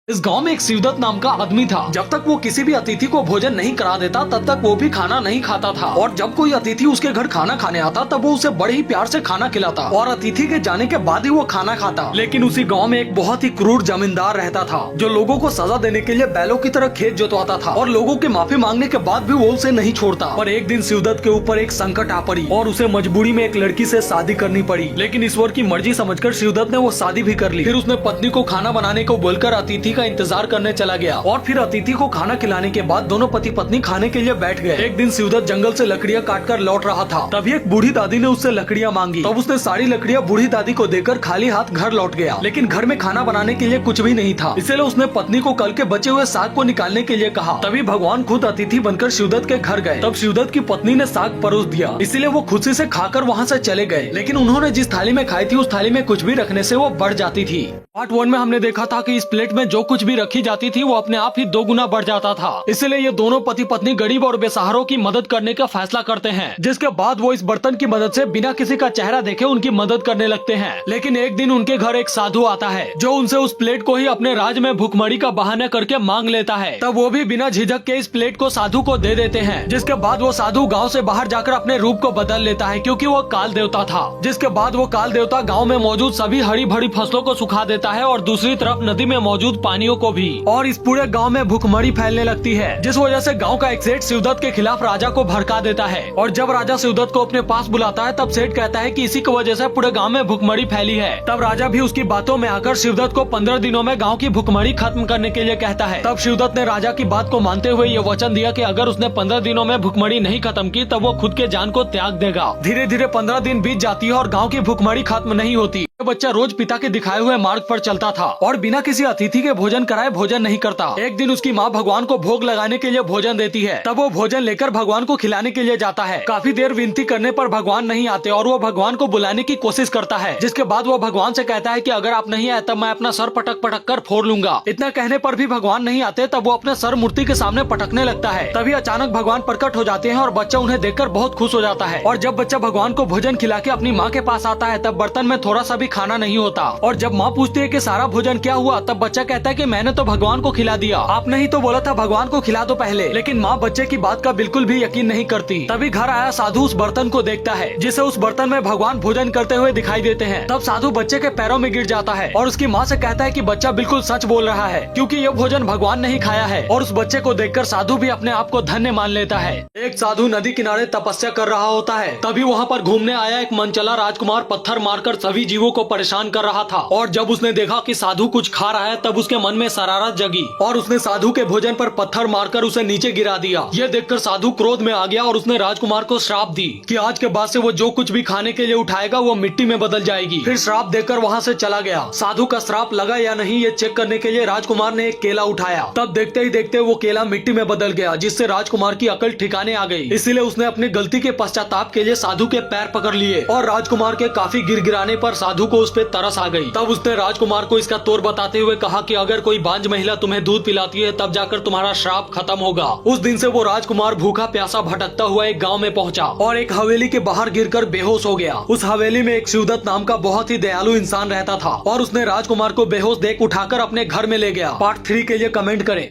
इस गांव में एक शिवदत्त नाम का आदमी था। जब तक वो किसी भी अतिथि को भोजन नहीं करा देता तब तक वो भी खाना नहीं खाता था। और जब कोई अतिथि उसके घर खाना खाने आता तब वो उसे बड़े ही प्यार से खाना खिलाता और अतिथि के जाने के बाद ही वो खाना खाता। लेकिन उसी गांव में एक बहुत ही क्रूर जमींदार रहता था जो लोगों को सजा देने के लिए बैलों की तरह खेत जोतवाता था और लोगों के माफी मांगने के बाद भी वो उसे नहीं छोड़ता। पर एक दिन शिवदत्त के ऊपर एक संकट आ पड़ी और उसे मजबूरी में एक लड़की से शादी करनी पड़ी। लेकिन ईश्वर की मर्जी समझकर शिवदत्त ने वो शादी भी कर ली। फिर उसने पत्नी को खाना बनाने को बोलकर अतिथि का इंतजार करने चला गया और फिर अतिथि को खाना खिलाने के बाद दोनों पति पत्नी खाने के लिए बैठ गए। एक दिन शिवदत्त जंगल से लकड़ियां काटकर लौट रहा था। तभी एक बूढ़ी दादी ने उससे लकड़ियां मांगी। तब उसने सारी लकड़ियां बूढ़ी दादी को देकर खाली हाथ घर लौट गया। लेकिन घर में खाना बनाने के लिए कुछ भी नहीं था, इसलिए उसने पत्नी को कल के बचे हुए साग को निकालने के लिए कहा। तभी भगवान खुद अतिथि बनकर शिवदत्त के घर गए। तब शिवदत्त की पत्नी ने साग परोस दिया, इसीलिए वो खुशी से खाकर वहाँ से चले गए। लेकिन उन्होंने जिस थाली में खाई थी उस थाली में कुछ भी रखने से वो बढ़ जाती थी। पार्ट 1 में हमने देखा था कि इस प्लेट में जो कुछ भी रखी जाती थी वो अपने आप ही 2 गुना बढ़ जाता था। इसलिए ये दोनों पति पत्नी गरीब और बेसहारों की मदद करने का फैसला करते हैं, जिसके बाद वो इस बर्तन की मदद से बिना किसी का चेहरा देखे उनकी मदद करने लगते हैं। लेकिन एक दिन उनके घर एक साधु आता है जो उनसे उस प्लेट को ही अपने राज में भुखमरी का बहाना करके मांग लेता है। तब वो भी बिना झिझक के इस प्लेट को साधु को दे देते हैं। जिसके बाद वो साधु गाँव से बाहर जाकर अपने रूप को बदल लेता है क्योंकि वो काल देवता था। जिसके बाद वो काल देवता गाँव में मौजूद सभी हरी भरी फसलों को सुखा देता है और दूसरी तरफ नदी में मौजूद पानियों को भी। और इस पूरे गांव में भुखमरी फैलने लगती है, जिस वजह से गांव का एक सेठ शिवदत्त के खिलाफ राजा को भड़का देता है। और जब राजा शिवदत्त को अपने पास बुलाता है तब सेठ कहता है कि इसी की वजह से पूरे गांव में भुखमरी फैली है। तब राजा भी उसकी बातों में आकर शिवदत्त को 15 दिनों में गांव की भुखमरी खत्म करने के लिए कहता है। तब शिवदत्त ने राजा की बात को मानते हुए ये वचन दिया कि अगर उसने 15 दिनों में भुखमरी नहीं खत्म की तब वो खुद के जान को त्याग देगा। धीरे धीरे 15 दिन बीत जाती है और गाँव की भुखमरी खत्म नहीं होती। बच्चा रोज पिता के दिखाए हुए मार्ग पर चलता था और बिना किसी अतिथि के भोजन कराए भोजन नहीं करता। एक दिन उसकी माँ भगवान को भोग लगाने के लिए भोजन देती है। तब वो भोजन लेकर भगवान को खिलाने के लिए जाता है। काफी देर विनती करने पर भगवान नहीं आते और वो भगवान को बुलाने की कोशिश करता है। जिसके बाद वो भगवान से कहता है कि अगर आप नहीं आए तब मैं अपना सर पटक पटक कर फोड़ लूंगा। इतना कहने पर भी भगवान नहीं आते। तब वो अपने सर मूर्ति के सामने पटकने लगता है। तभी अचानक भगवान प्रकट हो जाते हैं और बच्चा उन्हें देखकर बहुत खुश हो जाता है। और जब बच्चा भगवान को भोजन खिला के अपनी माँ के पास आता है तब बर्तन में थोड़ा सा भी खाना नहीं होता। और जब माँ पूछती है कि सारा भोजन क्या हुआ तब बच्चा कहता है कि मैंने तो भगवान को खिला दिया, आपने ही तो बोला था भगवान को खिला दो पहले। लेकिन माँ बच्चे की बात का बिल्कुल भी यकीन नहीं करती। तभी घर आया साधु उस बर्तन को देखता है जिसे उस बर्तन में भगवान भोजन करते हुए दिखाई देते हैं। तब साधु बच्चे के पैरों में गिर जाता है और उसकी माँ से कहता है कि बच्चा बिल्कुल सच बोल रहा है क्योंकि यह भोजन भगवान ने ही खाया है। और उस बच्चे को देखकर साधु भी अपने आप को धन्य मान लेता है। एक साधु नदी किनारे तपस्या कर रहा होता है। तभी वहाँ पर घूमने आया एक मनचला राजकुमार पत्थर मारकर सभी जीवों को परेशान कर रहा था। और जब उसने देखा कि साधु कुछ खा रहा है तब उसके मन में शरारत जगी और उसने साधु के भोजन पर पत्थर मारकर उसे नीचे गिरा दिया। यह देखकर साधु क्रोध में आ गया और उसने राजकुमार को श्राप दी कि आज के बाद से वो जो कुछ भी खाने के लिए उठाएगा वो मिट्टी में बदल जाएगी। फिर श्राप देकर वहाँ से चला गया। साधु का श्राप लगा या नहीं ये चेक करने के लिए राजकुमार ने एक केला उठाया। तब देखते ही देखते वो केला मिट्टी में बदल गया, जिससे राजकुमार की अकल ठिकाने आ गई। इसीलिए उसने अपनी गलती के पश्चाताप के लिए साधु के पैर पकड़ लिए और राजकुमार के काफी गिड़गिड़ाने पर साधु को उस पर तरस आ गई। तब उसने राजकुमार को इसका तौर बताते हुए कहा कि अगर कोई बांझ महिला तुम्हें दूध पिलाती है तब जाकर तुम्हारा श्राप खत्म होगा। उस दिन से वो राजकुमार भूखा प्यासा भटकता हुआ एक गांव में पहुंचा और एक हवेली के बाहर गिरकर बेहोश हो गया। उस हवेली में एक शिवदत्त नाम का बहुत ही दयालु इंसान रहता था और उसने राजकुमार को बेहोश देख उठाकर अपने घर में ले गया। पार्ट 3 के लिए कमेंट करें।